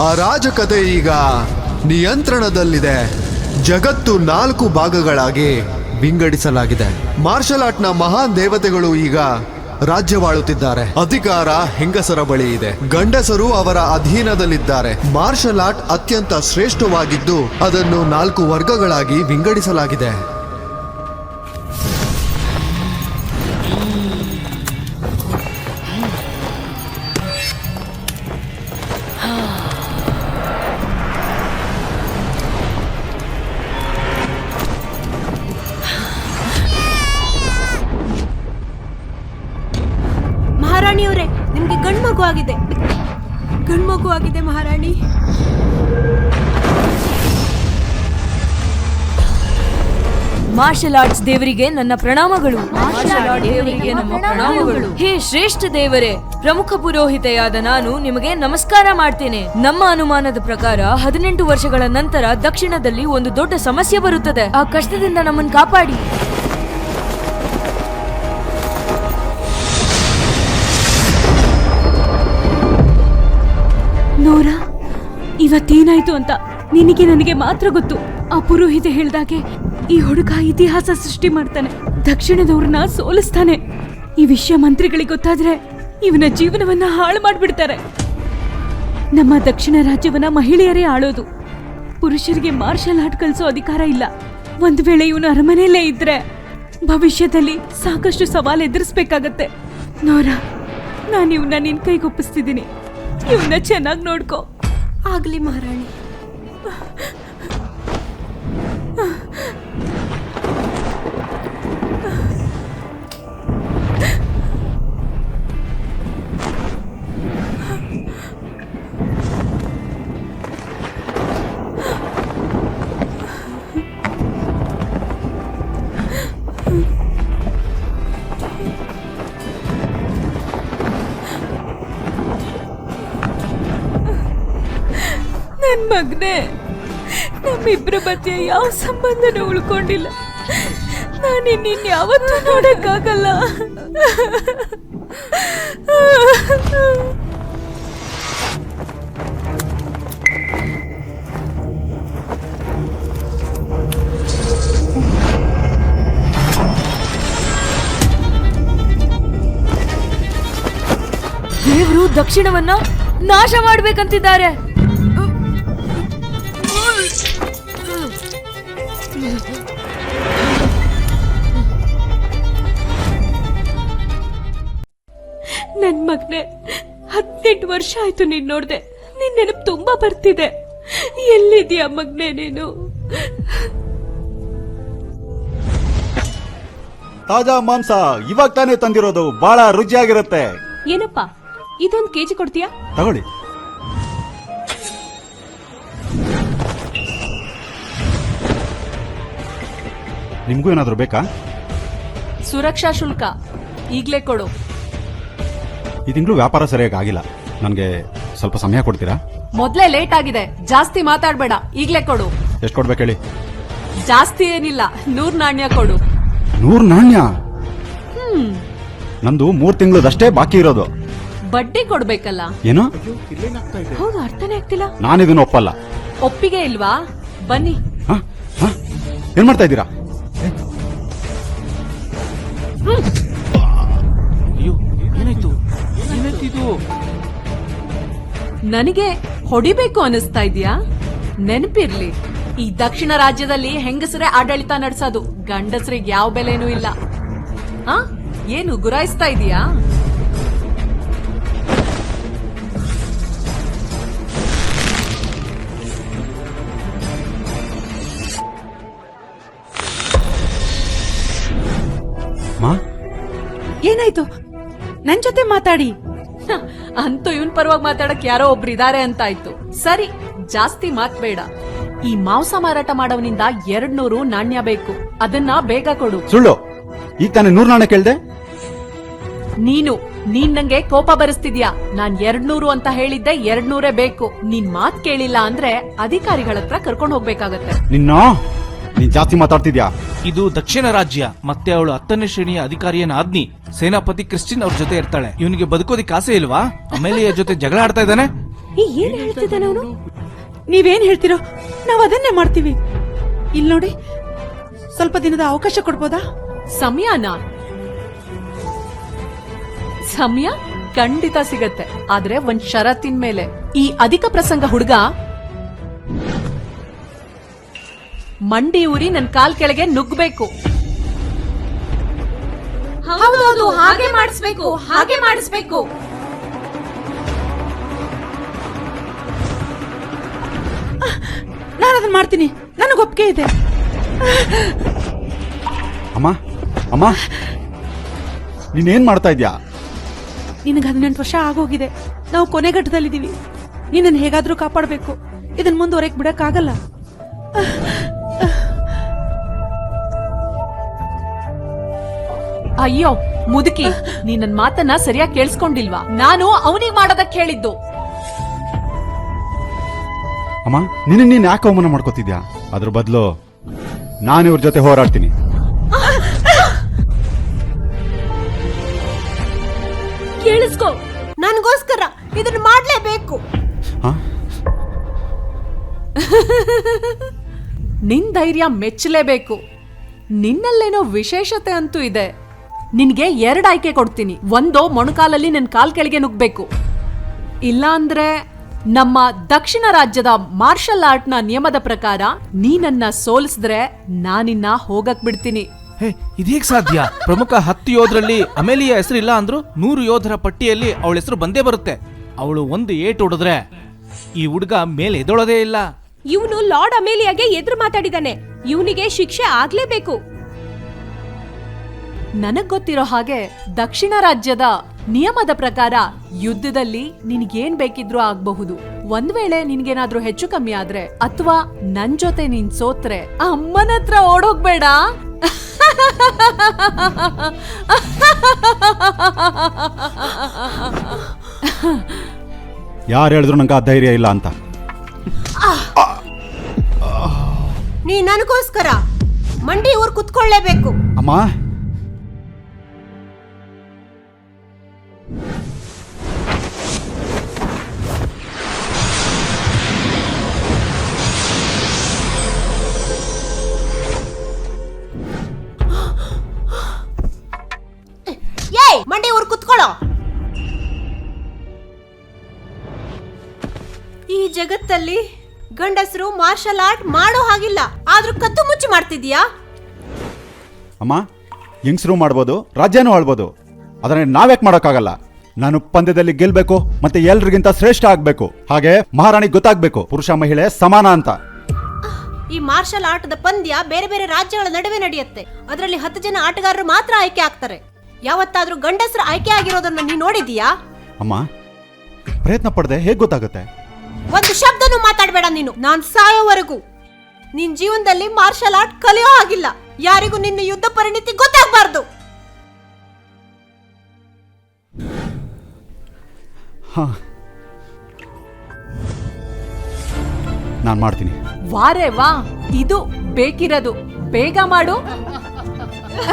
ಅರಾಜಕತೆ ಈಗ ನಿಯಂತ್ರಣದಲ್ಲಿದೆ. ಜಗತ್ತು 4 ಭಾಗಗಳಾಗಿ ವಿಂಗಡಿಸಲಾಗಿದೆ. ಮಾರ್ಷಲ್ ಆರ್ಟ್ನ ಮಹಾನ್ ದೇವತೆಗಳು ಈಗ ರಾಜ್ಯವಾಳುತ್ತಿದ್ದಾರೆ. ಅಧಿಕಾರ ಹೆಂಗಸರ ಬಳಿ ಇದೆ, ಗಂಡಸರು ಅವರ ಅಧೀನದಲ್ಲಿದ್ದಾರೆ. ಮಾರ್ಷಲ್ ಆರ್ಟ್ ಅತ್ಯಂತ ಶ್ರೇಷ್ಠವಾಗಿದ್ದು ಅದನ್ನು 4 ವರ್ಗಗಳಾಗಿ ವಿಂಗಡಿಸಲಾಗಿದೆ. ಮಹಾರಾಣಿಯವರೇ, ನಿಮ್ಗೆ ಗಂಡ್ಮಗು ಆಗಿದೆ ಮಹಾರಾಣಿ. ಮಾರ್ಷಲ್ ಆರ್ಟ್ಸ್ ದೇವರಿಗೆ ನನ್ನ ಪ್ರಣಾಮಗಳು. ಹೇ ಶ್ರೇಷ್ಠ ದೇವರೇ, ಪ್ರಮುಖ ಪುರೋಹಿತೆಯಾದ ನಾನು ನಿಮಗೆ ನಮಸ್ಕಾರ ಮಾಡ್ತೇನೆ. ನಮ್ಮ ಅನುಮಾನದ ಪ್ರಕಾರ 18 ವರ್ಷಗಳ ನಂತರ ದಕ್ಷಿಣದಲ್ಲಿ ಒಂದು ದೊಡ್ಡ ಸಮಸ್ಯೆ ಬರುತ್ತದೆ. ಆ ಕಷ್ಟದಿಂದ ನಮ್ಮನ್ನು ಕಾಪಾಡಿ. ನೋರಾ, ಇವತ್ತೇನಾಯ್ತು ಅಂತ ನನಗೆ ಮಾತ್ರ ಗೊತ್ತು. ಆ ಪುರೋಹಿತೆ ಹೇಳ್ದಾಗೆ ಈ ಹುಡುಗ ಇತಿಹಾಸ ಸೃಷ್ಟಿ ಮಾಡ್ತಾನೆ, ದಕ್ಷಿಣದವ್ರನ್ನ ಸೋಲಿಸ್ತಾನೆ. ಈ ವಿಷಯ ಮಂತ್ರಿಗಳಿಗೆ ಗೊತ್ತಾದ್ರೆ ಇವನ ಜೀವನವನ್ನ ಹಾಳು ಮಾಡ್ಬಿಡ್ತಾರೆ. ನಮ್ಮ ದಕ್ಷಿಣ ರಾಜ್ಯವನ್ನ ಮಹಿಳೆಯರೇ ಆಳೋದು. ಪುರುಷರಿಗೆ ಮಾರ್ಷಲ್ ಆರ್ಟ್ ಕಲಿಸೋ ಅಧಿಕಾರ ಇಲ್ಲ. ಒಂದ್ ವೇಳೆ ಇವನು ಅರಮನೆಯಲ್ಲೇ ಇದ್ರೆ ಭವಿಷ್ಯದಲ್ಲಿ ಸಾಕಷ್ಟು ಸವಾಲು ಎದುರಿಸ್ಬೇಕಾಗತ್ತೆ. ನೋರಾ, ನಾನು ಇವನ್ನ ನಿನ್ ಕೈಗೊಪ್ಪಿಸ್ತಿದ್ದೀನಿ. ಇವನ್ನ ಚೆನ್ನಾಗಿ ನೋಡ್ಕೋ. ಆಗ್ಲಿ ಮಹಾರಾಣಿ. ನನ್ ಮಗನೇ, ನಮ್ಮಿಬ್ರ ಮಧ್ಯೆ ಯಾವ ಸಂಬಂಧನೂ ಉಳ್ಕೊಂಡಿಲ್ಲ. ನಾನಿನ್ನ ಯಾವತ್ತೂ ನೋಡಕ್ಕಾಗಲ್ಲ. ದೇವರು ದಕ್ಷಿಣವನ್ನ ನಾಶ ಮಾಡ್ಬೇಕಂತಿದ್ದಾರೆ. ನನ್ ಮಗನೆ, 18 ವರ್ಷ ಆಯ್ತು ನೀನ್ ನೋಡ್ದೆ. ನಿನ್ ನೆನಪು ತುಂಬಾ ಬರ್ತಿದೆ. ಎಲ್ಲಿದ್ಯಾ ಮಗ್ನೆ ನೀನು? ತಾಜಾ ಮಾಂಸ ಇವಾಗ ತಾನೇ ತಂದಿರೋದು, ಬಹಳ ರುಚಿಯಾಗಿರುತ್ತೆ. ಏನಪ್ಪ, ಇದೊಂದು ಕೆಜಿ ಕೊಡ್ತೀಯಾ? ತಗೊಳ್ಳಿ. ನಿಮ್ಗೂ ಏನಾದ್ರು ಬೇಕಾ? ಸುರಕ್ಷಾ ಶುಲ್ಕ ಈಗ್ಲೇ ಕೊಡು. ಈ ತಿಂಗಳು ವ್ಯಾಪಾರ ಸರಿಯಾಗಿ ಆಗಿಲ್ಲ, ನನಗೆ ಸ್ವಲ್ಪ ಸಮಯ ಕೊಡ್ತೀರಾ? ಮೊದ್ಲೇ ಲೇಟ್ ಆಗಿದೆ, ಜಾಸ್ತಿ ಮಾತಾಡ್ಬೇಡ, ಈಗ್ಲೇ ಕೊಡು. ಎಷ್ಟು ಕೊಡ್ಬೇಕು ಹೇಳಿ? ಜಾಸ್ತಿ ಏನಿಲ್ಲ, 100 ನಾಣ್ಯ ಕೊಡು. 100 ನಾಣ್ಯ? ನಂದು 3 ತಿಂಗಳದಷ್ಟೇ ಬಾಕಿ ಇರೋದು. ಬಡ್ಡಿ ಕೊಡ್ಬೇಕಲ್ಲ. ಏನು? ಹೌದು, ಅರ್ಥನೇ ಆಗ್ತಿಲ್ಲ. ನಾನಿದನ್ನು ಒಪ್ಪಲ್ಲ. ಒಪ್ಪಿಗೆ ಇಲ್ವಾ? ಬನ್ನಿ. ಏನ್ ಮಾಡ್ತಾ ಇದ್ದೀರಾ? ನನಗೆ ಹೊಡಿಬೇಕು ಅನಿಸ್ತಾ ಇದೆಯಾ? ನೆನಪಿರ್ಲಿ, ಈ ದಕ್ಷಿಣ ರಾಜ್ಯದಲ್ಲಿ ಹೆಂಗಸರೇ ಆಡಳಿತ ನಡೆಸೋದು, ಗಂಡಸರಿಗೆ ಯಾವ ಬೆಲೆನೂ ಇಲ್ಲ. ಏನು ಗುರಾಯಿಸ್ತಾ ಇದೀಯಾ? ಏನಾಯ್ತು? ನನ್ ಜೊತೆ ಮಾತಾಡಿ. ಅಂತೂ ಇವನ್ ಪರವಾಗಿ ಮಾತಾಡಕ್ ಯಾರೋ ಒಬ್ರಿದ್ದಾರೆ ಅಂತ ಆಯ್ತು. ಸರಿ, ಜಾಸ್ತಿ ಮಾತ್ಬೇಡ. ಈ ಮಾಂಸ ಮಾರಾಟ ಮಾಡೋವನಿಂದ 200 ನಾಣ್ಯ ಬೇಕು, ಅದನ್ನ ಬೇಗ ಕೊಡು. ಸುಳ್ಳು, ಈಗ ತಾನೇ 100 ನಾಣ್ಯ ಕೇಳ್ದೆ. ನೀನ್ ನಂಗೆ ಕೋಪ ಬರಿಸ್ತಿದ್ಯಾ? ನಾನ್ 200 ಅಂತ ಹೇಳಿದ್ದೆ, 200 ಬೇಕು. ನಿನ್ ಮಾತ್ ಕೇಳಿಲ್ಲ ಅಂದ್ರೆ ಅಧಿಕಾರಿಗಳ ಹತ್ರ ಕರ್ಕೊಂಡು ಹೋಗ್ಬೇಕಾಗತ್ತೆ. ನೀನ್ ಜಾಸ್ತಿ ಮಾತಾಡ್ತಿದ್ಯಾ? ಇದು ದಕ್ಷಿಣ ರಾಜ್ಯ, ಮತ್ತೆ ಅವಳು 10ನೇ ಶ್ರೇಣಿಯ ಅಧಿಕಾರಿಯನ ಆದ್ನಿ. ಸೇನಾಪತಿ ಕ್ರಿಸ್ಟಿನ್ ಅವ್ರ ಜೊತೆ ಇರ್ತಾಳೆ. ಇವನಿಗೆ ಬದುಕೋದಿಕ್ಕೆ ಆಸೆ ಇಲ್ವಾ? ಅಮೇಲಿಯ ಜೊತೆ ಜಗಳ ಆಡ್ತಾ ಇದ್ದಾನೆ. ಏನ್ ಹೇಳ್ತಿದ್ದಾನೆ ಅವನು? ನೀವೇನ್ ಹೇಳ್ತಿರೋ ನಾವ್ ಅದನ್ನೇ ಮಾಡ್ತೀವಿ. ಇಲ್ಲಿ ನೋಡಿ, ಸ್ವಲ್ಪ ದಿನದ ಅವಕಾಶ ಕೊಡ್ಬೋದಾ? ಸಮಯನಾ? ಸಮಯ ಖಂಡಿತ ಸಿಗತ್ತೆ, ಆದ್ರೆ ಒಂದ್ ಷರತ್ತಿನ ಮೇಲೆ. ಈ ಅಧಿಕ ಪ್ರಸಂಗ ಹುಡುಗ ಮಂಡಿ ಊರಿ ನನ್ ಕಾಲ್ ಕೆಳಗೆ ನುಗ್ಬೇಕು. ಹೌದೌದು, ಹಾಗೆ ಮಾಡಿಸ್ಬೇಕು, ಹಾಗೆ ಮಾಡಿಸ್ಬೇಕು. ನಾನು ಅದನ್ನ ಮಾಡ್ತೀನಿ, ನನಗೆ ಒಪ್ಪಿಗೆ ಇದೆ. ಅಮ್ಮ ಅಮ್ಮ ನೀನೇನ್ ಮಾಡ್ತಾ ಇದ್ಯಾ? ನಿನಗೆ 18 ವರ್ಷ ಆಗೋಗಿದೆ. ನಾವು ಕೊನೆ ಘಟ್ಟದಲ್ಲಿದ್ದೀವಿ. ನಿನ್ನನ್ನು ಹೇಗಾದ್ರೂ ಕಾಪಾಡಬೇಕು. ಇದನ್ನ ಮುಂದುವರೆಕ್ ಬಿಡಕ್ಕಾಗಲ್ಲ. ಅಯ್ಯೋ ಮುದುಕಿ, ನೀ ನನ್ ಮಾತನ್ನ ಸರಿಯಾಗಿ ಕೇಳಿಸ್ಕೊಂಡಿಲ್ವಾ? ನಾನು ಅವನಿಗೆ ಮಾಡೋದಕ್ಕೆ ಹೇಳಿದ್ದು. ಅಮ್ಮ ನೀನ್ ಯಾಕೆ ಅವಮಾನ ಮಾಡ್ಕೋತಿದ್ಯಾ? ಅದ್ರ ಬದಲು ನಾನು ಇವ್ರ ಜೊತೆ ಹೋರಾಡ್ತೀನಿ. ಕೇಳಿಸ್ಕೊ, ನನ್ಗೋಸ್ಕರ ಇದನ್ನ ಮಾಡ್ಲೇಬೇಕು. ಹಾ? ನಿನ್ ಧೈರ್ಯ ಮೆಚ್ಚಲೇಬೇಕು. ನಿನ್ನಲ್ಲೇನೋ ವಿಶೇಷತೆ ಅಂತೂ ಇದೆ. ನಿನ್ಗೆ 2 ಆಯ್ಕೆ ಕೊಡ್ತೀನಿ. ಒಂದು, ಮೊಣಕಾಲಲ್ಲಿ ನಿನ್ ಕಾಲ್ ಕೆಳಗೆ ನುಗ್ಬೇಕು. ಇಲ್ಲ ಅಂದ್ರೆ ನಮ್ಮ ದಕ್ಷಿಣ ರಾಜ್ಯದ ಮಾರ್ಷಲ್ ಆರ್ಟ್ ನ ನಿಯಮದ ಪ್ರಕಾರ ನೀನನ್ನ ಸೋಲಿಸಿದ್ರೆ ನಾನಿನ್ನ ಹೋಗಕ್ ಬಿಡ್ತೀನಿ. ಹೇ, ಇದೇಗ್ ಸಾಧ್ಯ? ಪ್ರಮುಖ 10 ಯೋಧರಲ್ಲಿ ಅಮೇಲಿಯ ಹೆಸರಿಲ್ಲ ಅಂದ್ರು 100 ಯೋಧರ ಪಟ್ಟಿಯಲ್ಲಿ ಅವಳ ಹೆಸರು ಬಂದೇ ಬರುತ್ತೆ. ಅವಳು ಒಂದು ಏಟು ಹೊಡೆದ್ರೆ ಈ ಹುಡುಗ ಮೇಲೆ ಎದೊಳದೇ ಇಲ್ಲ. ಇವನು ಲಾರ್ಡ್ ಅಮೇಲಿಯಾಗೆ ಎದುರು ಮಾತಾಡಿದಾನೆ. ಇವನಿಗೆ ಶಿಕ್ಷೆ ಆಗ್ಲೇಬೇಕು. ನನಗ್ ಗೊತ್ತಿರೋ ಹಾಗೆ ದಕ್ಷಿಣ ರಾಜ್ಯದ ನಿಯಮದ ಪ್ರಕಾರ ಯುದ್ಧದಲ್ಲಿ ನಿನ್ಗೇನ್ ಬೇಕಿದ್ರೂ ಆಗ್ಬಹುದು. ಒಂದ್ ವೇಳೆ ನಿನ್ಗೇನಾದ್ರೂ ಹೆಚ್ಚು ಕಮ್ಮಿ ಆದ್ರೆ ಅಥವಾ ನನ್ ಜೊತೆ ನೀನ್ ಸೋತ್ರೆ ಅಮ್ಮನ ಹತ್ರ ಓಡೋಗ್ಬೇಡ. ಯಾರು ಹೇಳಿದ್ರು ನಂಗೆ ಆ ಧೈರ್ಯ ಇಲ್ಲ ಅಂತ. ನೀ ನನಗೋಸ್ಕರ ಮಂಡಿ ಊರ್ ಕುತ್ಕೊಳ್ಳೇಬೇಕು. ಅಮ್ಮ ಏಯ್, ಮಂಡಿ ಊರ್ ಕುತ್ಕೊಳ್ಳೋ. ಈ ಜಗತ್ತಲ್ಲಿ ಗಂಡಸರು ಮಾರ್ಷಲ್ ಆರ್ಟ್ ಮಾಡೋ ಹಾಗಿಲ್ಲ, ಆದ್ರೂ ಕದ್ದು ಮುಚ್ಚಿ ಮಾಡ್ತಿದ್ಯಾ? ಅಮ್ಮ ಹೆಂಗಸರು ಮಾಡ್ಬೋದು, ರಾಜ್ಯನೂ ಆಳ್ಬೋದು, ಆದ್ರೆ ನಾವ್ಯಾಕೆ ಮಾಡೋಕ್ಕಾಗಲ್ಲ? ನಾನು ಪಂದ್ಯದಲ್ಲಿ ಗೆಲ್ಬೇಕು, ಮತ್ತೆ ಎಲ್ರಿಗಿಂತ ಶ್ರೇಷ್ಠ ಆಗ್ಬೇಕು. ಹಾಗೆ ಮಹಾರಾಣಿಗೆ ಗೊತ್ತಾಗ್ಬೇಕು ಪುರುಷ ಮಹಿಳೆ ಸಮಾನ ಅಂತ. ಈ ಮಾರ್ಷಲ್ ಆರ್ಟ್ ದ ಪಂದ್ಯ ಬೇರೆ ಬೇರೆ ರಾಜ್ಯಗಳ ನಡುವೆ ನಡೆಯುತ್ತೆ. ಅದರಲ್ಲಿ 10 ಜನ ಆಟಗಾರರು ಮಾತ್ರ ಆಯ್ಕೆ ಆಗ್ತಾರೆ. ಯಾವತ್ತಾದ್ರೂ ಗಂಡಸರು ಆಯ್ಕೆ ಆಗಿರೋದನ್ನ ನೀ ನೋಡಿದೀಯಾ? ಅಮ್ಮ ಪ್ರಯತ್ನ ಪಡದೆ ಹೇಗ್ ಗೊತ್ತಾಗುತ್ತೆ? ಒಂದು ಶಬ್ದನೂ ಮಾತಾಡಬೇಡ ನೀನು. ನಾನ್ ಸಾಯೋವರೆಗೂ ನಿನ್ ಜೀವನದಲ್ಲಿ ಮಾರ್ಷಲ್ ಆರ್ಟ್ ಕಲಿಯೋ ಹಾಗಿಲ್ಲ. ಯಾರಿಗೂ ನಿನ್ನ ಯುದ್ಧ ಪರಿಣಿತಿ ಗೊತ್ತಾಗಬಾರ್ದು. ನಾನು ಮಾಡ್ತೀನಿ. ವಾರೇ ವಾ, ಇದು ಬೇಕಿರೋದು. ಬೇಗ ಮಾಡು.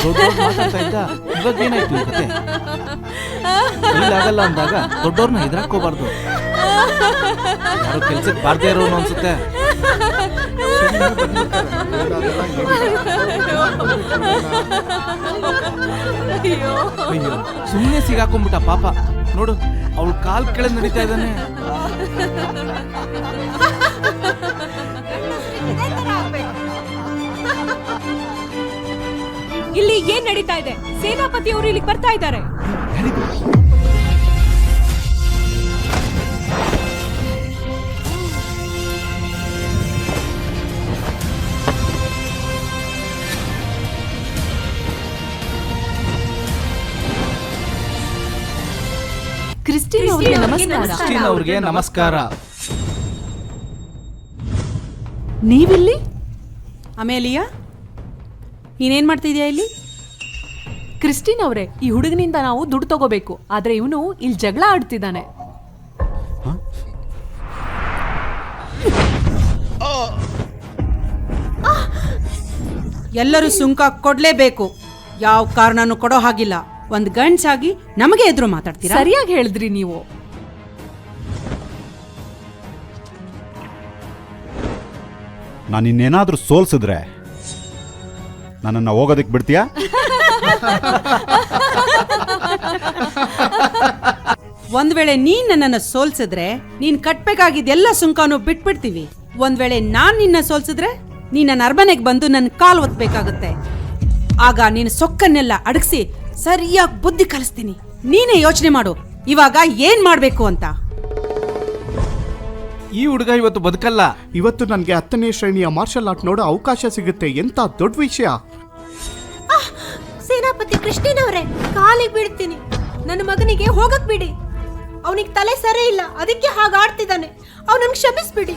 ದೊಡ್ಡವ್ರು ಮಾತಾಡ್ತಾ ಇದ್ದ, ಇವಾಗ ಏನಾಯ್ತು ಈ ಕತೆ? ಆಗಲ್ಲ ಅಂದಾಗ ದೊಡ್ಡವ್ರನ್ನ ಎದುರಾಕೋಬಾರ್ದು. ಯಾರು ಕೆಲ್ಸಕ್ಕೆ ಬಾರ್ದೇ ಇರೋನು ಅನ್ಸುತ್ತೆ. ಅಯ್ಯೋ, ಸುಮ್ಮನೆ ಸಿಗಾಕೊಂಡ್ಬಿಟ್ಟ ಪಾಪ. ನೋಡು, ಅವಳು ಕಾಲ್ ಕೆಳಗೆ ನಡೀತಾ ಇದ್ದಾನೆ. ಇಲ್ಲಿ ಏನ್ ನಡೀತಾ ಇದೆ? ಸೇನಾಪತಿಯವರು ಇಲ್ಲಿ ಬರ್ತಾ ಇದ್ದಾರೆ. ಕ್ರಿಸ್ಟಿನ್ ಅವ್ರಿಗೆ ನಮಸ್ಕಾರ. ಕ್ರಿಸ್ಟಿನ್ ಅವ್ರಿಗೆ ನಮಸ್ಕಾರ. ನೀವಿಲ್ಲಿ? ಅಮೇಲಿಯಾ, ನೀನೇನ್ ಮಾಡ್ತಿದ್ಯಾ ಇಲ್ಲಿ? ಕ್ರಿಸ್ಟಿನ್ ಅವರೇ, ಈ ಹುಡುಗನಿಂದ ನಾವು ದುಡ್ಡು ತಗೋಬೇಕು, ಆದ್ರೆ ಇವನು ಇಲ್ಲಿ ಜಗಳ ಆಡ್ತಿದ್ದಾನೆ. ಎಲ್ಲರೂ ಸುಂಕ ಕೊಡ್ಲೇಬೇಕು. ಯಾವ ಕಾರಣನೂ ಕೊಡೋ ಹಾಗಿಲ್ಲ. ಒಂದ್ ಗಂಡ್ಸಾಗಿ ನಮಗೆ ಎದುರು ಮಾತಾಡ್ತೀರಾ? ಸರಿಯಾಗಿ ಹೇಳಿದ್ರಿ ನೀವು. ನಾನು ಇನ್ನೇನಾದ್ರೂ ಸೋಲ್ಸಿದ್ರೆ ನನ್ನನ್ನು ಹೋಗೋದಕ್ಕೆ ಬಿಡ್ತೀಯಾ? ಒಂದ್ ವೇಳೆ ನೀನ್ ನನ್ನನ್ನ ಸೋಲ್ಸಿದ್ರೆ ನೀನ್ ಕಟ್ಬೇಕಾಗಿದ್ದೆಲ್ಲ ಸುಂಕನು ಬಿಟ್ಬಿಡ್ತೀವಿ. ಒಂದ್ ವೇಳೆ ನಾನ್ ನಿನ್ನ ಸೋಲ್ಸಿದ್ರೆ ನೀನ್ ನನ್ನ ಅರಮನೆಗೆ ಬಂದು ನನ್ನ ಕಾಲ್ ಒತ್ತಬೇಕಾಗುತ್ತೆ. ಆಗ ನೀನ್ ಸೊಕ್ಕನ್ನೆಲ್ಲ ಅಡಗಿಸಿ ಸರಿಯಾಗಿ ಬುದ್ಧಿ ಕಲಿಸ್ತೀನಿ. ನೀನೇ ಯೋಚನೆ ಮಾಡು ಇವಾಗ ಏನ್ ಮಾಡ್ಬೇಕು ಅಂತ. ಈ ಹುಡುಗ ಇವತ್ತು ಬದುಕಲ್ಲ. ಇವತ್ತು ನನಗೆ 10ನೇ ಶ್ರೇಣಿಯ ಮಾರ್ಷಲ್ ಆರ್ಟ್ ನೋಡೋ ಅವಕಾಶ ಸಿಗುತ್ತೆ. ಎಂತ ದೊಡ್ಡ ವಿಷಯ. ಸೇನಾಪತಿ ಕೃಷ್ಣನವರೇ, ಕಾಲಿಗೆ ಬೀಳ್ತೀನಿ. ನನ್ನ ಮಗನಿಗೆ ಹೋಗಕ್ ಬಿಡಿ. ಅವನಿಗೆ ತಲೆ ಸರಿ ಇಲ್ಲ, ಅದಕ್ಕೆ ಹಾಗಾಡ್ತಿದ್ದಾನೆ. ಅವನನ್ನು ಕ್ಷಮಿಸ್ಬಿಡಿ.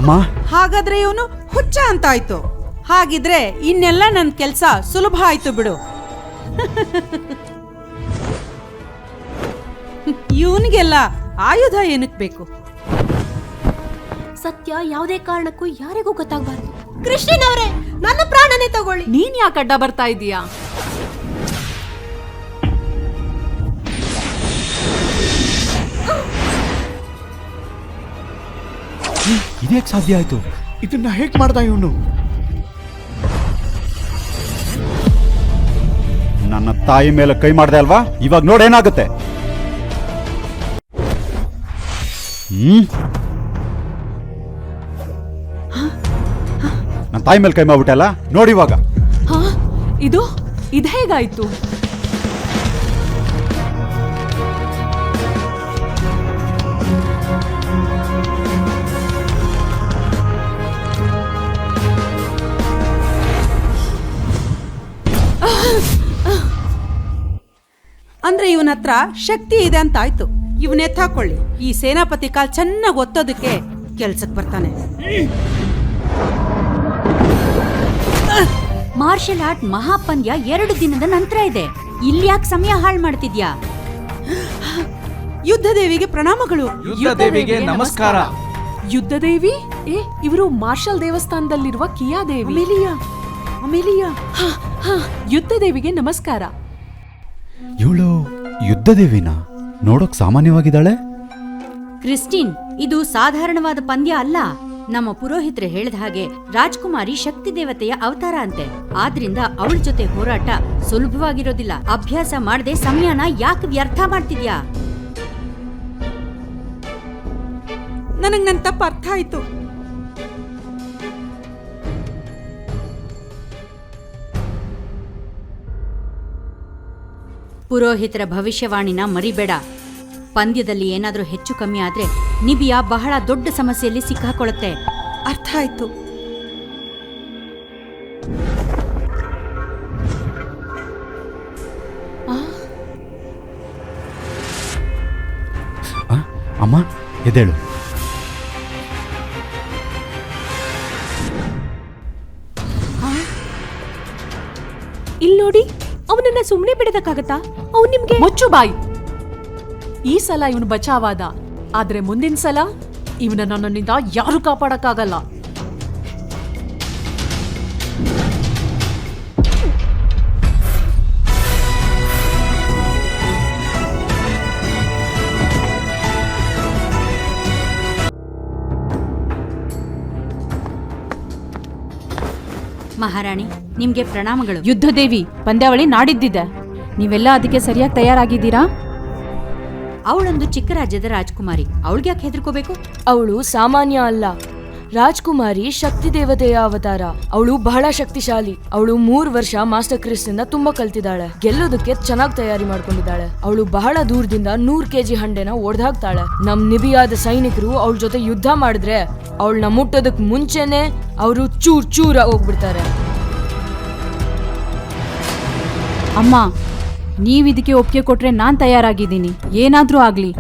ಅಮ್ಮ, ಹಾಗಾದ್ರೆ ಇವನು ಹುಚ್ಚ ಅಂತ ಆಯ್ತು. ಹಾಗಿದ್ರೆ ಇನ್ನೆಲ್ಲ ನನ್ ಕೆಲ್ಸ ಸುಲಭ ಆಯ್ತು ಬಿಡು. ಇವನಿಗೆಲ್ಲ ಆಯುಧ ಏನಕ್ ಬೇಕು? ಸತ್ಯ ಯಾವುದೇ ಕಾರಣಕ್ಕೂ ಯಾರಿಗೂ ಗೊತ್ತಾಗಬಾರ್ದು. ಕೃಷ್ಣನವರೇ, ನನ್ನ ಪ್ರಾಣನೇ ತಗೊಳ್ಳಿ. ನೀನ್ ಯಾಕೆ ಅಡ್ಡ ಬರ್ತಾ ಇದೀಯಾ? ಇದ್ಯಾಕೆ ಸಾಧ್ಯ ಆಯ್ತು? ಇದನ್ನ ಹೇಗ್ ಮಾಡ್ದ ಇವನು? ನನ್ನ ತಾಯಿ ಮೇಲೆ ಕೈ ಮಾಡ್ದೆ ಅಲ್ವಾ? ಇವಾಗ ನೋಡೇನಾಗುತ್ತೆ. ನನ್ನ ತಾಯಿ ಮೇಲೆ ಕೈ ಮಾಡ್ಬಿಟ್ಟಲ್ಲ, ನೋಡಿ ಇವಾಗ. ಇದು ಹೇಗಾಯ್ತು? ಅಂದ್ರೆ ಇವನ ಹತ್ರ ಶಕ್ತಿ ಇದೆ ಅಂತ ಆಯ್ತು. ಇವನ್ ಎತ್ತಾಕೊಳ್ಳಿ. ಈ ಸೇನಾಪತಿ ಕಾಲ್ ಚೆನ್ನಾಗಿ ಒತ್ತೋದಕ್ಕೆ ಕೆಲ್ಸಕ್ ಬರ್ತಾನೆ. ಮಾರ್ಷಲ್ ಆರ್ಟ್ ಮಹಾಪಂದ್ಯ 2 ದಿನದ ನಂತರ ಇದೆ. ಇಲ್ಲಿ ಯಾಕೆ ಸಮಯ ಹಾಳು ಮಾಡ್ತಿದ್ಯಾ? ಯುದ್ಧ ದೇವಿಗೆ ಪ್ರಣಾಮಗಳು. ಯುದ್ಧ ದೇವಿಗೆ ನಮಸ್ಕಾರ. ಯುದ್ಧ ದೇವಿ? ಇವರು ಮಾರ್ಷಲ್ ದೇವಸ್ಥಾನದಲ್ಲಿರುವ ಕಿಯಾ ದೇವಿ. ಅಮೇಲಿಯಾ. ಯುದ್ಧ ದೇವಿಗೆ ನಮಸ್ಕಾರ. ಇವಳು ಯುದ್ಧ ದೇವಿನ ನೋಡೋಕ್ ಸಾಮಾನ್ಯವಾಗಿದ್ದಾಳೆ. ಕ್ರಿಸ್ಟಿನ್, ಇದು ಸಾಧಾರಣವಾದ ಪಂದ್ಯ ಅಲ್ಲ. ನಮ್ಮ ಪುರೋಹಿತರು ಹೇಳಿದ ಹಾಗೆ ರಾಜ್ಕುಮಾರಿ ಶಕ್ತಿ ದೇವತೆಯ ಅವತಾರ ಅಂತೆ. ಆದ್ರಿಂದ ಅವಳ ಜೊತೆ ಹೋರಾಟ ಸುಲಭವಾಗಿರೋದಿಲ್ಲ. ಅಭ್ಯಾಸ ಮಾಡದೆ ಸಮಯನ ಯಾಕೆ ವ್ಯರ್ಥ ಮಾಡ್ತಿದ್ಯಾ? ನನಗ್ ನನ್ ತಪ್ಪ ಅರ್ಥ ಆಯ್ತು. ಪುರೋಹಿತರ ಭವಿಷ್ಯವಾಣಿನ ಮರಿಬೇಡ. ಪಂದ್ಯದಲ್ಲಿ ಏನಾದ್ರೂ ಹೆಚ್ಚು ಕಮ್ಮಿ ಆದ್ರೆ ನಿಬಿಯಾ ಬಹಳ ದೊಡ್ಡ ಸಮಸ್ಯೆಯಲ್ಲಿ ಸಿಕ್ಕಾಕೊಳ್ಳುತ್ತೆ. ಅರ್ಥ ಆಯ್ತು. ಅಮ್ಮ, ಎದ್ದೇಳು. ಇಲ್ಲಿ ನೋಡಿ, ಅವನನ್ನ ಸುಮ್ಮನೆ ಬಿಡೋದಕ್ಕಾಗತ್ತಾ? ಅವ್ನು ನಿಮ್ಗೆ ಮುಚ್ಚು ಬಾಯಿ. ಈ ಸಲ ಇವನು ಬಚಾವಾದ, ಆದ್ರೆ ಮುಂದಿನ ಸಲ ಇವನನ್ನ ನನ್ನಿಂದ ಯಾರು ಕಾಪಾಡಕ್ಕಾಗಲ್ಲ. ಮಹಾರಾಣಿ, ನಿಮ್ಗೆ ಪ್ರಣಾಮಗಳು. ಯುದ್ಧ ದೇವಿ, ಪಂದ್ಯಾವಳಿ ನಾಡಿದ್ದಿದೆ. ನೀವೆಲ್ಲ ಅದಕ್ಕೆ ಸರಿಯಾಗಿ ತಯಾರಾಗಿದ್ದೀರಾ? ಅವಳೊಂದು ಚಿಕ್ಕ ರಾಜ್ಯದ ರಾಜ್ಕುಮಾರಿ. ಅವಳಿಗೆ ಯಾಕೆ ಹೆದರ್ಕೋಬೇಕು? ಅವಳು ಸಾಮಾನ್ಯ ಅಲ್ಲ. ರಾಜ್ಕುಮಾರಿ ಶಕ್ತಿ ದೇವತೆಯ ಅವತಾರ. ಅವಳು ಬಹಳ ಶಕ್ತಿಶಾಲಿ. ಅವಳು 3 ವರ್ಷ ಮಾಸ್ಟರ್ ಕ್ರಿಸ್ಟಿಂದ ತುಂಬಾ ಕಲ್ತಿದ್ದಾಳೆ. ಗೆಲ್ಲೋದಕ್ಕೆ ಚೆನ್ನಾಗಿ ತಯಾರಿ ಮಾಡ್ಕೊಂಡಿದ್ದಾಳೆ. ಅವಳು ಬಹಳ ದೂರದಿಂದ 100 kg ಹಂಡೆನ ಒಡೆದಾಕ್ತಾಳೆ. ನಮ್ ನಿಬಿಯಾದ ಸೈನಿಕರು ಅವಳ ಜೊತೆ ಯುದ್ಧ ಮಾಡಿದ್ರೆ ಅವಳನ್ನ ಮುಟ್ಟೋದಕ್ ಮುಂಚೆನೆ ಅವರು ಚೂರ್ ಚೂರ ಹೋಗ್ಬಿಡ್ತಾರೆ. ಅಮ್ಮ, ನೀವಿದಕ್ಕೆ ಒಪ್ಪಿಗೆ ಕೊಟ್ರೆ ನಾನ್ ತಯಾರಾಗಿದ್ದೀನಿ. ಏನಾದ್ರೂ ಆಗ್ಲಿ,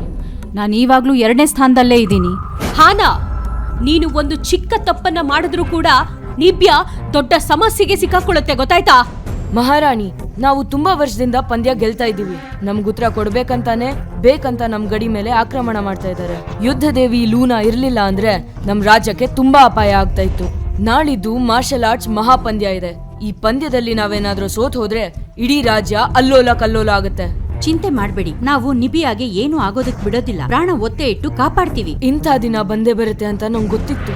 ನಾನು ಈವಾಗ್ಲೂ 2ನೇ ಸ್ಥಾನದಲ್ಲೇ ಇದ್ದೀನಿ. ಹಾನಾ, ನೀನು ಒಂದು ಚಿಕ್ಕ ತಪ್ಪನ್ನ ಮಾಡಿದ್ರು ಕೂಡ ನಿಬ್ಯಾ ದೊಡ್ಡ ಸಮಸ್ಯೆಗೆ ಸಿಕ್ಕಾಕೊಳ್ಳುತ್ತೆ, ಗೊತ್ತಾಯ್ತಾ? ಮಹಾರಾಣಿ, ನಾವು ತುಂಬಾ ವರ್ಷದಿಂದ ಪಂದ್ಯ ಗೆಲ್ತಾ ಇದ್ದೀವಿ. ನಮ್ಗೆ ಉತ್ತರ ಕೊಡ್ಬೇಕಂತಾನೆ ಬೇಕಂತ ನಮ್ ಗಡಿ ಮೇಲೆ ಆಕ್ರಮಣ ಮಾಡ್ತಾ ಇದ್ದಾರೆ. ಯುದ್ಧ ದೇವಿ ಲೂನಾ ಇರ್ಲಿಲ್ಲ ಅಂದ್ರೆ ನಮ್ ರಾಜ್ಯಕ್ಕೆ ತುಂಬಾ ಅಪಾಯ ಆಗ್ತಾ ಇತ್ತು. ನಾಳಿದ್ದು ಮಾರ್ಷಲ್ ಆರ್ಟ್ಸ್ ಮಹಾಪಂದ್ಯ ಇದೆ. ಈ ಪಂದ್ಯದಲ್ಲಿ ನಾವೇನಾದ್ರೂ ಸೋತ್ ಹೋದ್ರೆ ಇಡೀ ರಾಜ್ಯ ಅಲ್ಲೋಲ ಕಲ್ಲೋಲ ಆಗುತ್ತೆ. ಚಿಂತೆ ಮಾಡ್ಬೇಡಿ, ನಾವು ನಿಬಿಯಾಗೆ ಏನು ಆಗೋದಕ್ ಬಿಡೋದಿಲ್ಲ. ಪ್ರಾಣ ಒತ್ತೆ ಇಟ್ಟು ಕಾಪಾಡ್ತೀವಿ. ಇಂಥ ದಿನ ಬಂದೇ ಬರುತ್ತೆ ಅಂತ ನಂಗೆ ಗೊತ್ತಿತ್ತು.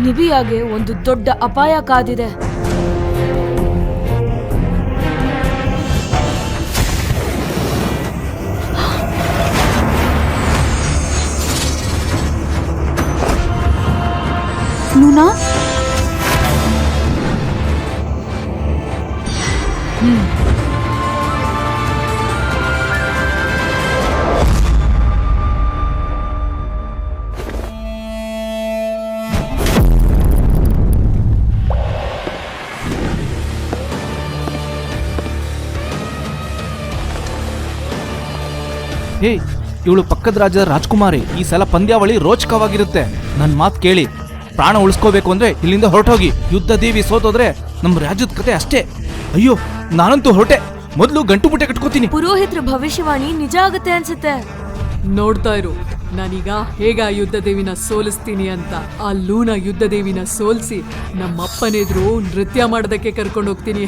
ನಿಬಿಯಾಗೆ ಒಂದು ದೊಡ್ಡ ಅಪಾಯ ಕಾದಿದೆ. ಲೂನಾ, ಹೇ, ಇವಳು ಪಕ್ಕದ ರಾಜ್ಯದ ರಾಜ್ಕುಮಾರಿ. ಈ ಸಲ ಪಂದ್ಯಾವಳಿ ರೋಚಕವಾಗಿರುತ್ತೆ. ನನ್ನ ಮಾತು ಕೇಳಿ, ಪ್ರಾಣ ಉಳಿಸ್ಕೋಬೇಕು ಅಂದ್ರೆ ಇಲ್ಲಿಂದ ಹೊರಟೋಗಿ. ಯುದ್ಧ ದೇವಿ ಸೋತೋದ್ರೆ ನಮ್ಮ ರಾಜ್ಯದ ಕತೆ ಅಷ್ಟೇ. ಅಯ್ಯೋ, ನಾನಂತೂ ಹೊರಟೆ. ಮೊದಲು ಗಂಟು ಬುಟ್ಟೆ ಕಟ್ಕೋತೀನಿ. ಪುರೋಹಿತರ ಭವಿಷ್ಯವಾಣಿ ನಿಜ ಆಗುತ್ತೆ ಅನ್ಸುತ್ತೆ. ನೋಡ್ತಾ ಇರು, ನಾನೀಗ ಹೇಗ ಆ ಯುದ್ಧ ದೇವಿನ ಸೋಲಿಸ್ತೀನಿ ಅಂತ. ಆ ಲೂನಾ ಯುದ್ಧ ದೇವಿನ ಸೋಲಿಸಿ ನಮ್ಮಪ್ಪನೆದ್ರು ನೃತ್ಯ ಮಾಡೋದಕ್ಕೆ ಕರ್ಕೊಂಡು ಹೋಗ್ತೀನಿ.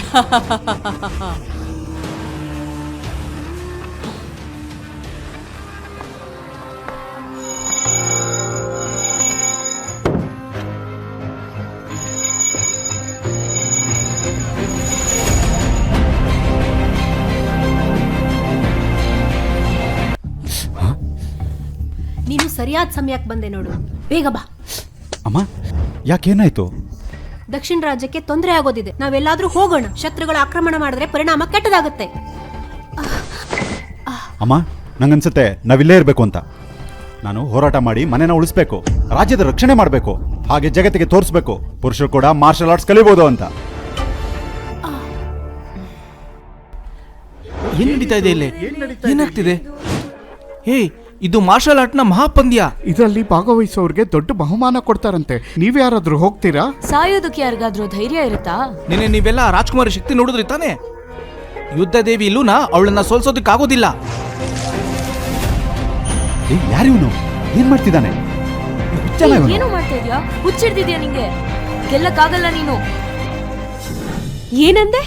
ನೀನು ಸರಿಯಾದ ಸಮಯಕ್ಕೆ ಬಂದೆ ನೋಡು, ಬೇಗ ಬಾ. ಅಮ್ಮ, ಯಾಕೇನಾಯ್ತು? ದಕ್ಷಿಣ ರಾಜ್ಯಕ್ಕೆ ತೊಂದರೆ ಆಗೋದಿದೆ, ನಾವೆಲ್ಲಾದ್ರೂ ಹೋಗೋಣ. ಶತ್ರುಗಳ ಆಕ್ರಮಣ ಮಾಡಿದ್ರೆ ಪರಿಣಾಮ ಕೆಟ್ಟದಾಗುತ್ತೆ. ಅಮ್ಮ, ನಂಗನ್ಸುತ್ತೆ ನಾವಿಲ್ಲೇ ಇರಬೇಕು ಅಂತ. ನಾನು ಹೋರಾಟ ಮಾಡಿ ಮನೆನ ಉಳಿಸ್ಬೇಕು, ರಾಜ್ಯದ ರಕ್ಷಣೆ ಮಾಡಬೇಕು, ಹಾಗೆ ಜಗತ್ತಿಗೆ ತೋರಿಸ್ಬೇಕು ಪುರುಷರು ಕೂಡ ಮಾರ್ಷಲ್ ಆರ್ಟ್ಸ್ ಕಲಿಬಹುದು ಅಂತ. ಏನ್ ನಡೀತಾ ಇದೆ ಇಲ್ಲಿ? ಏನಾಗ್ತಿದೆ? ಹೇ, ಇದು ಮಾರ್ಷಲ್ ಆರ್ಟ್ ನ ಮಹಾಪಂದ್ಯ. ಇದರಲ್ಲಿ ಭಾಗವಹಿಸೋರ್ಗೆ ದೊಡ್ಡ ಬಹುಮಾನ ಕೊಡ್ತಾರಂತೆ. ನೀವ್ಯಾರಾದ್ರೂ ಹೋಗ್ತೀರಾ? ಸಾಯೋದಕ್ಕೆ ಯಾರಿಗಾದ್ರೂ ಧೈರ್ಯ ಇರುತ್ತಾ? ನಿನ್ನೆ ನೀವೆಲ್ಲ ರಾಜ್ಕುಮಾರಿ ಶಕ್ತಿ ನೋಡಿದ್ರಿ ತಾನೆ? ಯುದ್ಧ ದೇವಿ ಲೂನಾ ಅವಳನ್ನ ಸೋಲ್ಸೋದಕ್ಕಾಗೋದಿಲ್ಲ. ಯಾರಿವನು? ಏನ್ ಮಾಡ್ತಿದ್ದಾನೆ? ಏನು ಮಾಡ್ತಾ ಇದ್ಯಾ? ಹುಚ್ಚಿಡ್ತಿದ್ಯಾ ನಿಂಗೆ? ಗೆಲ್ಲಕ್ಕಾಗಲ್ಲ ನೀನು. ಏನಂದೆ?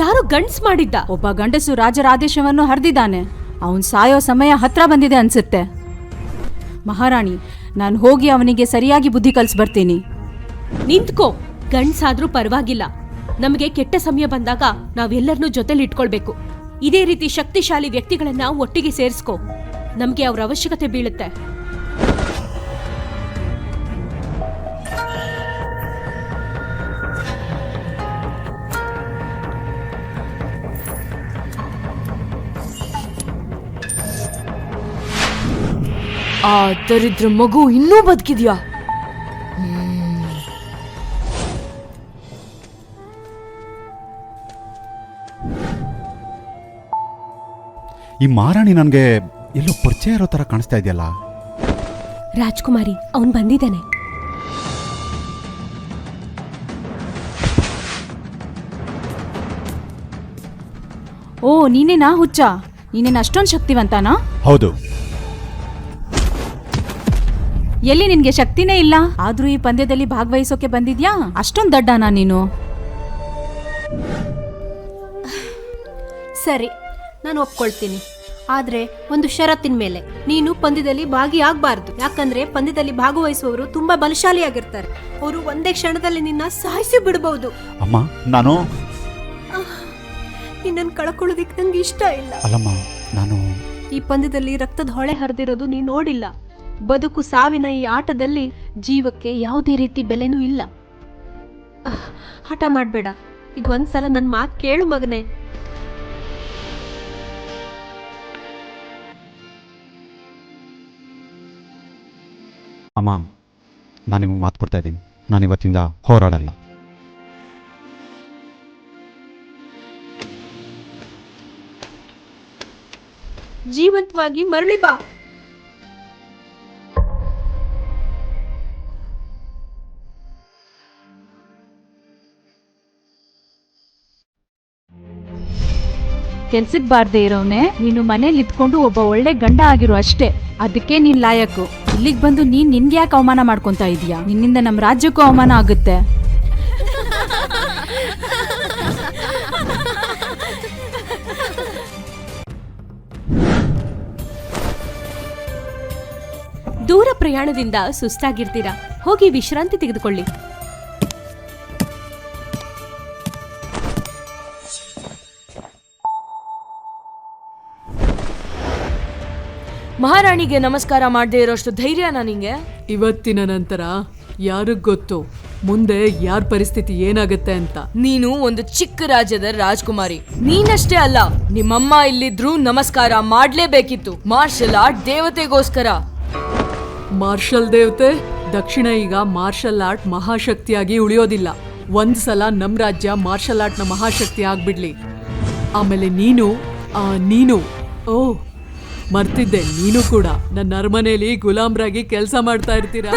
ಯಾರೋ ಗಂಡ್ಸ್ ಮಾಡಿದ್ದ. ಒಬ್ಬ ಗಂಡಸು ರಾಜರ ಆದೇಶವನ್ನು ಹರಿದಿದ್ದಾನೆ. ಅವನ್ ಸಾಯೋ ಸಮಯ ಹತ್ರ ಬಂದಿದೆ ಅನ್ಸುತ್ತೆ. ಮಹಾರಾಣಿ, ನಾನು ಹೋಗಿ ಅವನಿಗೆ ಸರಿಯಾಗಿ ಬುದ್ಧಿ ಕಲಿಸ್ಬರ್ತೀನಿ. ನಿಂತ್ಕೋ. ಗಂಡ್ಸಾದ್ರೂ ಪರವಾಗಿಲ್ಲ. ನಮಗೆ ಕೆಟ್ಟ ಸಮಯ ಬಂದಾಗ ನಾವೆಲ್ಲರನ್ನೂ ಜೊತೆಲಿ ಇಟ್ಕೊಳ್ಬೇಕು. ಇದೇ ರೀತಿ ಶಕ್ತಿಶಾಲಿ ವ್ಯಕ್ತಿಗಳನ್ನ ಒಟ್ಟಿಗೆ ಸೇರಿಸ್ಕೋ. ನಮ್ಗೆ ಅವ್ರ ಅವಶ್ಯಕತೆ ಬೀಳುತ್ತೆ. ಆ ದರಿದ್ರ ಮಗು ಇನ್ನೂ ಬದುಕಿದ್ಯಾ? ಈ ಮಹಾರಾಣಿ ನನ್ಗೆ ಎಲ್ಲೋ ಪರಿಚಯ ಇರೋ ತರ ಕಾಣಿಸ್ತಾ ಇದೆಯಲ್ಲ. ರಾಜ್ಕುಮಾರಿ, ಅವನ್ ಬಂದಿದ್ದಾನೆ. ಓ, ನೀನೇನಾ ಹುಚ್ಚ? ನೀನೇನು ಅಷ್ಟೊಂದು ಶಕ್ತಿವಂತನಾ? ಹೌದು. ಎಲ್ಲಿ ನಿನ್ಗೆ ಶಕ್ತಿನೇ ಇಲ್ಲ, ಆದ್ರೂ ಈ ಪಂದ್ಯದಲ್ಲಿ ಭಾಗವಹಿಸೋಕೆ ಬಂದಿದ್ಯಾ? ಅಷ್ಟೊಂದು ದಡ್ಡನಾ ನೀನು? ಸರಿ, ನಾನು ಒಪ್ಕೊಳ್ತೀನಿ. ಆದ್ರೆ ಒಂದು ಷರತ್ತಿನ ಮೇಲೆ. ನೀನು ಪಂದ್ಯದಲ್ಲಿ ಭಾಗಿಯಾಗಬಾರ್ದು. ಯಾಕಂದ್ರೆ ಪಂದ್ಯದಲ್ಲಿ ಭಾಗವಹಿಸುವವರು ತುಂಬಾ ಬಲಶಾಲಿಯಾಗಿರ್ತಾರೆ. ಅವರು ಒಂದೇ ಕ್ಷಣದಲ್ಲಿ ನಿನ್ನ ಸಾಯಿಸಿ ಬಿಡಬಹುದು. ಅಮ್ಮ, ನಾನು ನಿನ್ನನ್ನು ಕಳ್ಕೊಳ್ಳೋದಿಕ್ ನಂಗೆ ಇಷ್ಟ ಇಲ್ಲ. ಅಲ್ಲಮ್ಮ, ನಾನು ಈ ಪಂದ್ಯದಲ್ಲಿ ರಕ್ತದ ಹೊಳೆ ಹರಿದಿರೋದು ನೀನು ನೋಡಿಲ್ಲ. ಬದುಕು ಸಾವಿನ ಈ ಆಟದಲ್ಲಿ ಜೀವಕ್ಕೆ ಯಾವುದೇ ರೀತಿ ಬೆಲೆನೂ ಇಲ್ಲ. ಹಠ ಮಾಡಬೇಡ. ಈಗ ಒಂದ್ಸಲ ನನ್ನ ಮಾತು ಕೇಳು ಮಗನೇ. ಅಮ್ಮ, ನಾನು ನಿಮಗೆ ಮಾತು ಕೊಡ್ತಾ ಇದ್ದೀನಿ. ನಾನು ಇವತ್ತಿಂದ ಹೋರಾಡಲ್ಲ. ಜೀವಂತವಾಗಿ ಮರಳಿ ಬಾ. ಕೆಲ್ಸಕ್ ಬಾರ್ದೇ ಇರೋನೆ ನೀನು ಮನೇಲಿ ಇದ್ಕೊಂಡು ಒಬ್ಬ ಒಳ್ಳೆ ಗಂಡ ಆಗಿರೋ ಅಷ್ಟೇ. ಅದಕ್ಕೆ ನೀನ್ ಲಾಯಕ್ಕು. ಇಲ್ಲಿಗೆ ಬಂದು ನೀನ್ ನಿನ್ಗೆ ಯಾಕೆ ಅವಮಾನ ಮಾಡ್ಕೊಂತ ಇದೀಯಾ? ನಿನ್ನಿಂದ ನಮ್ ರಾಜ್ಯಕ್ಕೂ ಅವಮಾನ ಆಗುತ್ತೆ. ದೂರ ಪ್ರಯಾಣದಿಂದ ಸುಸ್ತಾಗಿರ್ತೀರಾ, ಹೋಗಿ ವಿಶ್ರಾಂತಿ ತೆಗೆದುಕೊಳ್ಳಿ. ಮಹಾರಾಣಿಗೆ ನಮಸ್ಕಾರ ಮಾಡದೇ ಇರೋಷ್ಟು ಧೈರ್ಯನಾ ನಿಂಗೆ? ಇವತ್ತಿನ ನಂತರ ಯಾರಿಗ್ ಗೊತ್ತು ಮುಂದೆ ಯಾರ ಪರಿಸ್ಥಿತಿ ಏನಾಗುತ್ತೆ ಅಂತ. ನೀನು ಒಂದು ಚಿಕ್ಕ ರಾಜ್ಯದ ರಾಜ್ಕುಮಾರಿ. ನೀನಷ್ಟೇ ಅಲ್ಲ, ನಿಮ್ಮಮ್ಮ ಇಲ್ಲಿದ್ರು ನಮಸ್ಕಾರ ಮಾಡ್ಲೇಬೇಕಿತ್ತು. ಮಾರ್ಷಲ್ ಆರ್ಟ್ ದೇವತೆಗೋಸ್ಕರ. ಮಾರ್ಷಲ್ ದೇವತೆ? ದಕ್ಷಿಣ ಈಗ ಮಾರ್ಷಲ್ ಆರ್ಟ್ ಮಹಾಶಕ್ತಿಯಾಗಿ ಉಳಿಯೋದಿಲ್ಲ. ಒಂದ್ಸಲ ನಮ್ ರಾಜ್ಯ ಮಾರ್ಷಲ್ ಆರ್ಟ್ ನ ಮಹಾಶಕ್ತಿ ಆಗ್ಬಿಡ್ಲಿ, ಆಮೇಲೆ ನೀನು ಓ ಮರ್ತಿದ್ದೆ, ನೀನು ಕೂಡ ನನ್ನ ಅರಮನೆಯಲ್ಲಿ ಗುಲಾಮ್ರಾಗಿ ಕೆಲಸ ಮಾಡ್ತಾ ಇರ್ತೀರಾ.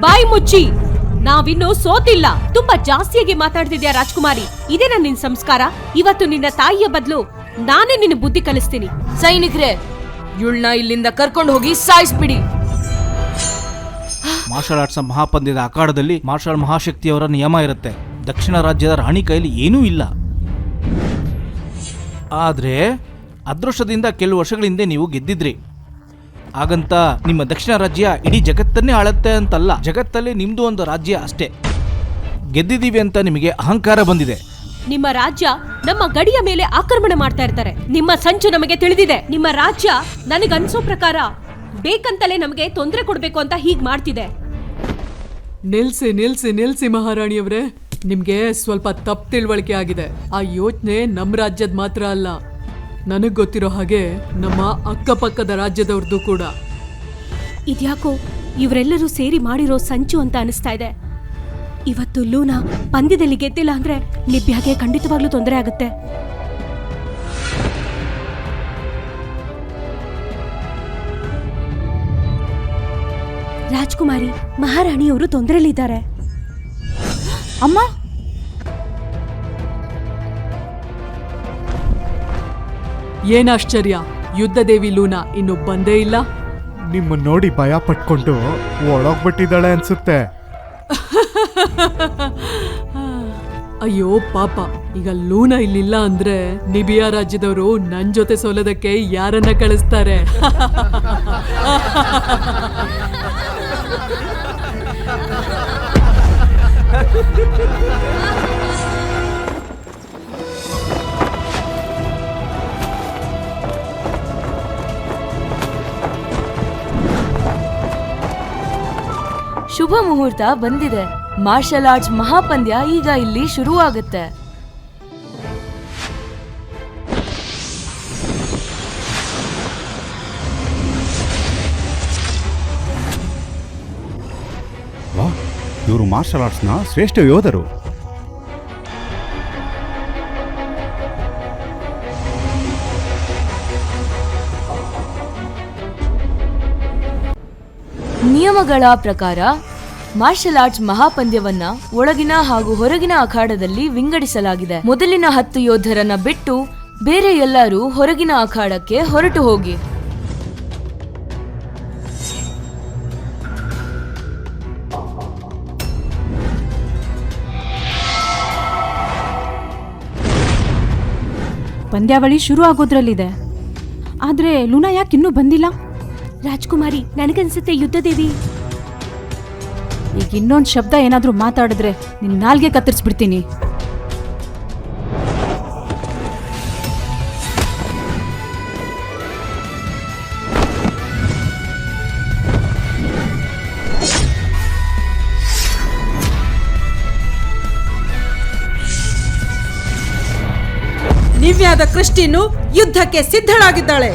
ಬಾಯಿ ಮುಚ್ಚಿ, ನಾವಿನ್ನೂ ಸೋತಿಲ್ಲ. ತುಂಬಾ ಜಾಸ್ತಿಯಾಗಿ ಮಾತಾಡ್ತಿದ್ಯಾ ರಾಜ್ಕುಮಾರಿ. ಇದೇನಾ ನಿನ್ ಸಂಸ್ಕಾರ? ಇವತ್ತು ನಿನ್ನ ತಾಯಿಯ ಬದಲು ನಾನೇ ನಿನ್ನ ಬುದ್ಧಿ ಕಲಿಸ್ತೀನಿ. ಸೈನಿಕರೇ, ಇವಳನ್ನ ಇಲ್ಲಿಂದ ಕರ್ಕೊಂಡು ಹೋಗಿ ಸಾಯಿಸ್ಬಿಡಿ. ಮಾರ್ಷಲ್ ಆರ್ಟ್ಸ್ ಮಹಾಪಂದ್ಯದ ಅಖಾಡದಲ್ಲಿ ಮಾರ್ಷಲ್ ಮಹಾಶಕ್ತಿಯವರ ನಿಯಮ ಇರುತ್ತೆ. ದಕ್ಷಿಣ ರಾಜ್ಯದ ರಾಣಿ ಕೈಲಿ ಏನೂ ಇಲ್ಲ. ಆದ್ರೆ ಅದೃಷ್ಟದಿಂದ ಕೆಲವು ವರ್ಷಗಳ ಹಿಂದೆ ನೀವು ಗೆದ್ದಿದ್ರಿ. ಹಾಗಂತ ನಿಮ್ಮ ದಕ್ಷಿಣ ರಾಜ್ಯ ಇಡೀ ಜಗತ್ತನ್ನೇ ಆಳತ್ತೆ ಅಂತಲ್ಲ. ಜಗತ್ತಲ್ಲಿ ನಿಮ್ದು ಒಂದು ರಾಜ್ಯ ಅಷ್ಟೇ. ಗೆದ್ದಿದ್ದೀವಿ ಅಂತ ನಿಮಗೆ ಅಹಂಕಾರ ಬಂದಿದೆ. ನಿಮ್ಮ ರಾಜ್ಯ ನಮ್ಮ ಗಡಿಯ ಮೇಲೆ ಆಕ್ರಮಣ ಮಾಡ್ತಾ ಇರ್ತಾರೆ. ನಿಮ್ಮ ಸಂಚು ನಮಗೆ ತಿಳಿದಿದೆ. ನಿಮ್ಮ ರಾಜ್ಯ ನನಗನ್ಸೋ ಪ್ರಕಾರ ಬೇಕಂತಲೇ ನಮಗೆ ತೊಂದರೆ ಕೊಡ್ಬೇಕು ಅಂತ ಹೀಗ್ ಮಾಡ್ತಿದೆ. ನಿಲ್ಸಿ ನಿಲ್ಸಿ ನಿಲ್ಸಿ ಮಹಾರಾಣಿಯವರೇ, ನಿಮ್ಗೆ ಸ್ವಲ್ಪ ತಪ್ಪು ತಿಳುವಳಿಕೆ ಆಗಿದೆ. ಆ ಯೋಚನೆ ನಮ್ಮ ರಾಜ್ಯದ ಮಾತ್ರ ಅಲ್ಲ, ನನಗ್ ಗೊತ್ತಿರೋ ಹಾಗೆ ನಮ್ಮ ಅಕ್ಕಪಕ್ಕದ ರಾಜ್ಯದವ್ರದ್ದು ಕೂಡ. ಇದ್ಯಾಕೋ ಇವರೆಲ್ಲರೂ ಸೇರಿ ಮಾಡಿರೋ ಸಂಚು ಅಂತ ಅನಿಸ್ತಾ ಇದೆ. ಇವತ್ತು ಲೂನಾ ಪಂದ್ಯದಲ್ಲಿ ಗೆದ್ದಿಲ್ಲ ಅಂದ್ರೆ ಲಿಬ್ಯಾಗೆ ಖಂಡಿತವಾಗ್ಲೂ ತೊಂದರೆ ಆಗುತ್ತೆ. ರಾಜ್ಕುಮಾರಿ, ಮಹಾರಾಣಿಯವರು ತೊಂದರೆಯಲ್ಲಿದ್ದಾರೆ. ಅಮ್ಮ, ಏನಾಶ್ಚರ್ಯ, ಯುದ್ಧ ದೇವಿ ಲೂನಾ ಇನ್ನು ಬಂದೇ ಇಲ್ಲ. ನಿಮ್ಮ ನೋಡಿ ಭಯ ಪಟ್ಕೊಂಡು ಒಳಗೋಗ್ಬಿಟ್ಟಿದ್ದಾಳೆ ಅನ್ಸುತ್ತೆ. ಅಯ್ಯೋ ಪಾಪ, ಈಗ ಲೂನಾ ಇಲ್ಲಿಲ್ಲ ಅಂದ್ರೆ ನಿಬಿಯಾ ರಾಜ್ಯದವರು ನನ್ ಜೊತೆ ಸೋಲೋದಕ್ಕೆ ಯಾರನ್ನ ಕಳಿಸ್ತಾರೆ? ಶುಭ ಮುಹೂರ್ತ ಬಂದಿದೆ. ಮಾರ್ಷಲ್ ಆರ್ಟ್ಸ್ ಮಹಾಪಂದ್ಯ ಈಗ ಇಲ್ಲಿ ಶುರುವಾಗುತ್ತೆ. ವಾ, ಇವರು ಮಾರ್ಷಲ್ ಆರ್ಟ್ಸ್ನ ಶ್ರೇಷ್ಠ ಯೋಧರು. ನಿಯಮಗಳ ಪ್ರಕಾರ ಮಾರ್ಷಲ್ ಆರ್ಟ್ಸ್ ಮಹಾಪಂದ್ಯವನ್ನ ಒಳಗಿನ ಹಾಗೂ ಹೊರಗಿನ ಅಖಾಡದಲ್ಲಿ ವಿಂಗಡಿಸಲಾಗಿದೆ. ಮೊದಲಿನ 10 ಯೋಧರನ್ನ ಬಿಟ್ಟು ಬೇರೆ ಎಲ್ಲರೂ ಹೊರಗಿನ ಅಖಾಡಕ್ಕೆ ಹೊರಟು ಹೋಗಿ. ಪಂದ್ಯಾವಳಿ ಶುರು ಆಗೋದ್ರಲ್ಲಿದೆ. ಆದ್ರೆ ಲೂನಾ ಯಾಕಿನ್ನೂ ಬಂದಿಲ್ಲ? ರಾಜ್ಕುಮಾರಿ, ನನಗನ್ಸುತ್ತೆ ಯುದ್ಧದೇವಿ ಈಗ ಇನ್ನೊಂದು ಶಬ್ದ ಏನಾದ್ರೂ ಮಾತಾಡಿದ್ರೆ ನಿನ್ ನಾಲ್ಗೆ ಕತ್ತರಿಸ್ಬಿಡ್ತೀನಿ. ನಿವ್ಯಾದ ಕ್ರಿಸ್ಟಿನು ಯುದ್ಧಕ್ಕೆ ಸಿದ್ಧಳಾಗಿದ್ದಾಳೆ.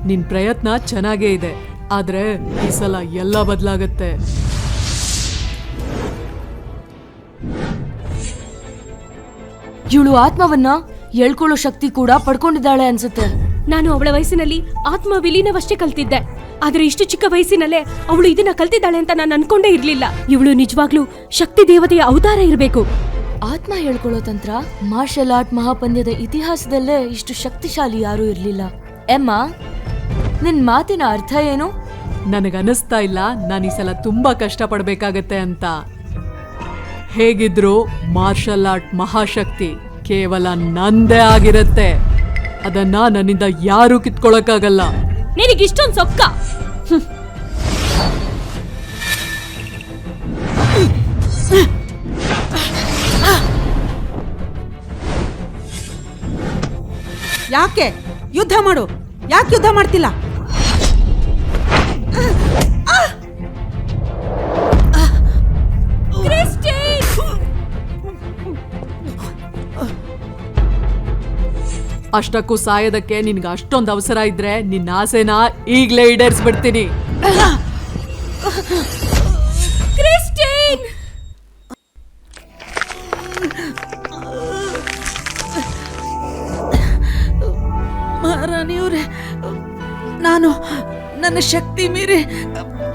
ನಿನ್ ಪ್ರಯತ್ನ ಚೆನ್ನಾಗೇ ಇದೆ, ಆದ್ರೆ ಈ ಸಲ ಎಲ್ಲ ಬದಲಾಗತ್ತೆ. ಇವಳು ಆತ್ಮವನ್ನ ಎಳ್ಕೊಳ್ಳೋ ಶಕ್ತಿ ಕೂಡ ಪಡ್ಕೊಂಡಿದ್ದಾಳೆ ಅನ್ಸುತ್ತೆ. ನಾನು ಅವಳ ವಯಸ್ಸಿನಲ್ಲಿ ಆತ್ಮ ವಿಲೀನವಷ್ಟೇ ಕಲ್ತಿದ್ದೆ. ಆದ್ರೆ ಇಷ್ಟು ಚಿಕ್ಕ ವಯಸ್ಸಿನಲ್ಲೇ ಅವಳು ಇದನ್ನ ಕಲ್ತಿದ್ದಾಳೆ ಅಂತ ನಾನು ಅನ್ಕೊಂಡೇ ಇರ್ಲಿಲ್ಲ. ಇವಳು ನಿಜವಾಗ್ಲೂ ಶಕ್ತಿ ದೇವತೆಯ ಅವತಾರ ಇರಬೇಕು. ಆತ್ಮ ಹೇಳ್ಕೊಳ್ಳೋ ತಂತ್ರ ಮಾರ್ಷಲ್ ಆರ್ಟ್ ಮಹಾಪಂದ್ಯದ ಇತಿಹಾಸದಲ್ಲೇ ಇಷ್ಟು ಶಕ್ತಿಶಾಲಿ ಯಾರೂ ಇರ್ಲಿಲ್ಲ. ಎಮ್ಮ, ನಿನ್ ಮಾತಿನ ಅರ್ಥ ಏನು? ನನಗನ್ನಿಸ್ತಾ ಇಲ್ಲ ನಾನು ಈ ಸಲ ತುಂಬಾ ಕಷ್ಟ ಪಡ್ಬೇಕಾಗತ್ತೆ ಅಂತ. ಹೇಗಿದ್ರು ಮಾರ್ಷಲ್ ಆರ್ಟ್ ಮಹಾಶಕ್ತಿ ಕೇವಲ ನಂದೇ ಆಗಿರತ್ತೆ. ಅದನ್ನ ನನ್ನಿಂದ ಯಾರೂ ಕಿತ್ಕೊಳಕ್ಕಾಗಲ್ಲ. ನಿನಗಿಷ್ಟೊಂದು ಸೊಕ್ಕ. ಯಾಕೆ ಯುದ್ಧ ಮಾಡು? ಯಾಕೆ ಯುದ್ಧ ಮಾಡ್ತಿಲ್ಲ? ಅಷ್ಟಕ್ಕೂ ಸಾಯೋದಕ್ಕೆ ನಿನ್ಗೆ ಅಷ್ಟೊಂದು ಅವಸರ ಇದ್ರೆ ನಿನ್ನ ಆಸೆನ ಈಗ್ಲೇ ಈಡೇರಿಸ್ಬಿಡ್ತೀನಿ. ಮಹಾರಾಣಿಯವರೇ, ನಾನು ನನ್ನ ಶಕ್ತಿ ಮೀರಿ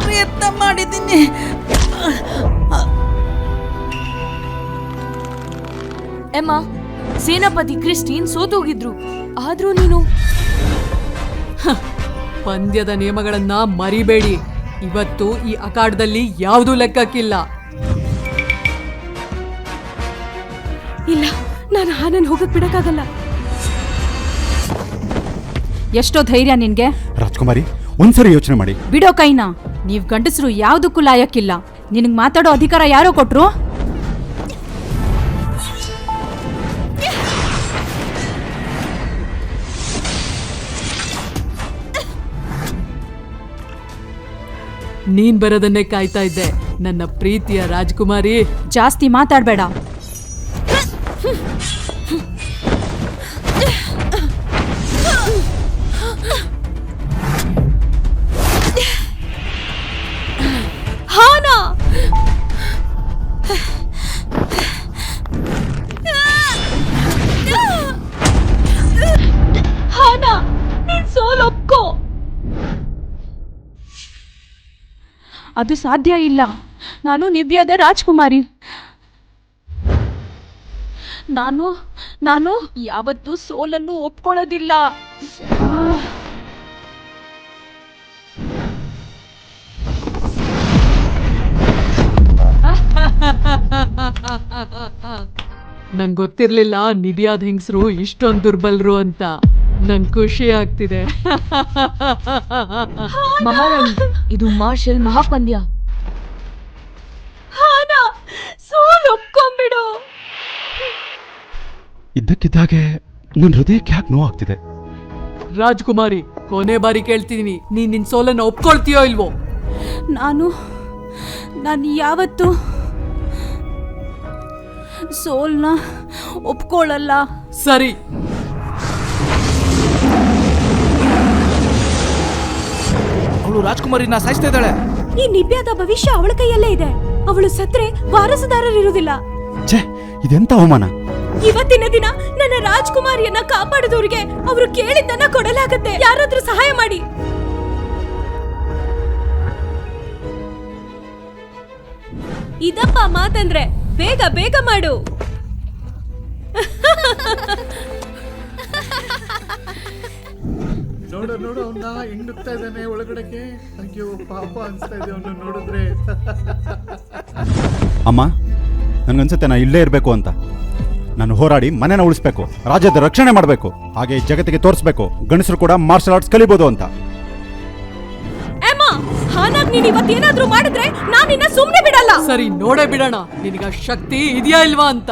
ಪ್ರಯತ್ನ ಮಾಡಿದ್ದೀನಿ. ಎಮ್ಮ, ಸೇನಾಪತಿ ಕ್ರಿಸ್ಟಿನ್ ಸೋತೋಗಿದ್ರು. ಆದ್ರೂ ನೀನು ಪಂದ್ಯದ ನಿಯಮಗಳನ್ನ ಮರಿಬೇಡಿ. ಇವತ್ತು ಈ ಅಖಾಡದಲ್ಲಿ ಯಾವುದೂ ಲೆಕ್ಕಕ್ಕಿಲ್ಲ. ಇಲ್ಲ, ನಾನು ಹಾನನ್ ಹೋಗಕ್ ಬಿಡಕ್ಕಾಗಲ್ಲ. ಎಷ್ಟೋ ಧೈರ್ಯ ನಿನ್ಗೆ? ರಾಜ್ಕುಮಾರಿ, ಒಂದ್ಸರಿ ಯೋಚನೆ ಮಾಡಿ. ಬಿಡೋ ಕೈನ. ನೀವ್ ಗಂಡಸರು ಯಾವ್ದಕ್ಕೂ ಲಾಯಕ್ಕಿಲ್ಲ. ನಿನಗ್ ಮಾತಾಡೋ ಅಧಿಕಾರ ಯಾರೋ ಕೊಟ್ರು? ನೀನ್ ಬರೋದನ್ನೇ ಕಾಯ್ತಾ ಇದ್ದೆ ನನ್ನ ಪ್ರೀತಿಯ ರಾಜ್ಕುಮಾರಿ. ಜಾಸ್ತಿ ಮಾತಾಡ್ಬೇಡ. ಅದು ಸಾಧ್ಯ ಇಲ್ಲ. ನಾನು ನಿವ್ಯದ ರಾಜ್ಕುಮಾರಿ. ನಾನು ಯಾವತ್ತೂ ಸೋಲನ್ನು ಒಪ್ಕೊಳ್ಳೋದಿಲ್ಲ. ನಂಗೆ ಗೊತ್ತಿರ್ಲಿಲ್ಲ ನಿಧಿಯಾದ ಹೆಂಗಸರು ಇಷ್ಟೊಂದು ದುರ್ಬಲರು ಅಂತ. ನಂಗೆ ಖುಷಿ ಆಗ್ತಿದೆ. ಮಹಾರಾಣಿ, ಇದು ಮಾರ್ಷಲ್ ಮಹಾಪಂದ್ಯ. ಒಪ್ಕೊಂಡ್ಬಿಡು. ಇದ್ದಕ್ಕಿದ್ದಾಗೆ ನನ್ನ ಹೃದಯಕ್ಕೆ ಯಾಕೆ ನೋವಾಗ್ತಿದೆ? ರಾಜ್ಕುಮಾರಿ, ಕೊನೆ ಬಾರಿ ಕೇಳ್ತಿದೀನಿ, ನೀನ್ ನಿನ್ ಸೋಲನ್ನ ಒಪ್ಕೊಳ್ತೀಯೋ ಇಲ್ವೋ? ನಾನು ಯಾವತ್ತೂ ಸೋಲ್ನ ಒಪ್ಕೊಳ್ಳಲ್ಲ. ಸರಿ. ಅವಳು ರಾಜ್ಕುಮಾರಿನ ಸಾಯಿಸ್ತಾ ಇದ್ದಾಳೆ. ಈ ನಿವ್ಯಾದ ಭವಿಷ್ಯ ಅವಳ ಕೈಯಲ್ಲೇ ಇದೆ. ಅವಳು ಸತ್ರೆ ವಾರಸುದಾರರಿರುವುದಿಲ್ಲ. ಛೇ, ಇದೆಂತ ಅವಮಾನ! ಇವತ್ತಿನ ದಿನ ನನ್ನ ರಾಜ್ಕುಮಾರಿಯನ್ನ ಕಾಪಾಡಿದವರಿಗೆ ಅವರು ಕೇಳಿದ್ದನ್ನ ಕೊಡಲಾಗತ್ತೆ. ಯಾರಾದ್ರೂ ಸಹಾಯ ಮಾಡಿ. ಇದಪ್ಪ ಮಾತಂದ್ರೆ. ಬೇಗ ಬೇಗ ಮಾಡು. ನೋಡು ಅವನ್ನ ಹೆಂಗ್ ನುಗ್ತಾ ಇದ್ದಾನೆ ಒಳಗಡೆಗೆ. ಅಯ್ಯೋ ಪಾಪ ಅನ್ಸ್ತಾ ಇದೆ ಅವನ್ನ ನೋಡಿದ್ರೆ. ಅಮ್ಮ, ನನ್ಗನ್ಸುತ್ತೆ ನಾ ಇಲ್ಲೇ ಇರಬೇಕು ಅಂತ. ನಾನು ಹೋರಾಡಿ ಮನೆನ ಉಳಿಸ್ಬೇಕು, ರಾಜ್ಯದ ರಕ್ಷಣೆ ಮಾಡಬೇಕು, ಹಾಗೆ ಜಗತ್ತಿಗೆ ತೋರಿಸ್ಬೇಕು ಗಂಡಸರು ಕೂಡ ಮಾರ್ಷಲ್ ಆರ್ಟ್ಸ್ ಕಲಿಬಹುದು ಅಂತ. ಹಾನಾಗ್ ನೀನು ಇವತ್ತೇನಾದ್ರೂ ಮಾಡಿದ್ರೆ ನಾನು ನಿನ್ನ ಸುಮ್ಮನೆ ಬಿಡಲ್ಲ. ಸರಿ, ನೋಡೇ ಬಿಡೋಣ ನಿನಗ ಶಕ್ತಿ ಇದೆಯಾ ಇಲ್ವಾ ಅಂತ.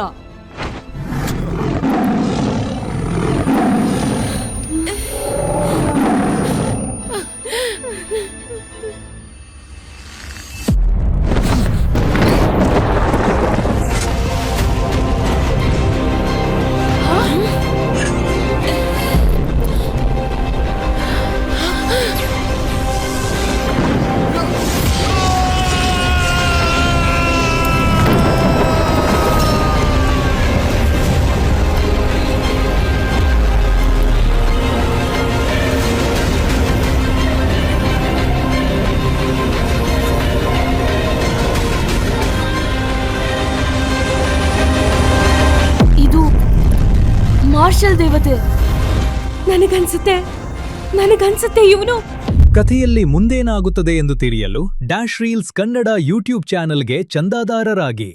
ಮಾರ್ಷಲ್ ದೇವತೆ. ನನಗನ್ಸುತ್ತೆ ಇವನು ಕಥೆಯಲ್ಲಿ ಮುಂದೇನಾಗುತ್ತದೆ ಎಂದು ತಿಳಿಯಲು ಡ್ಯಾಶ್ ರೀಲ್ಸ್ ಕನ್ನಡ ಯೂಟ್ಯೂಬ್ ಚಾನೆಲ್ಗೆ ಚಂದಾದಾರರಾಗಿ.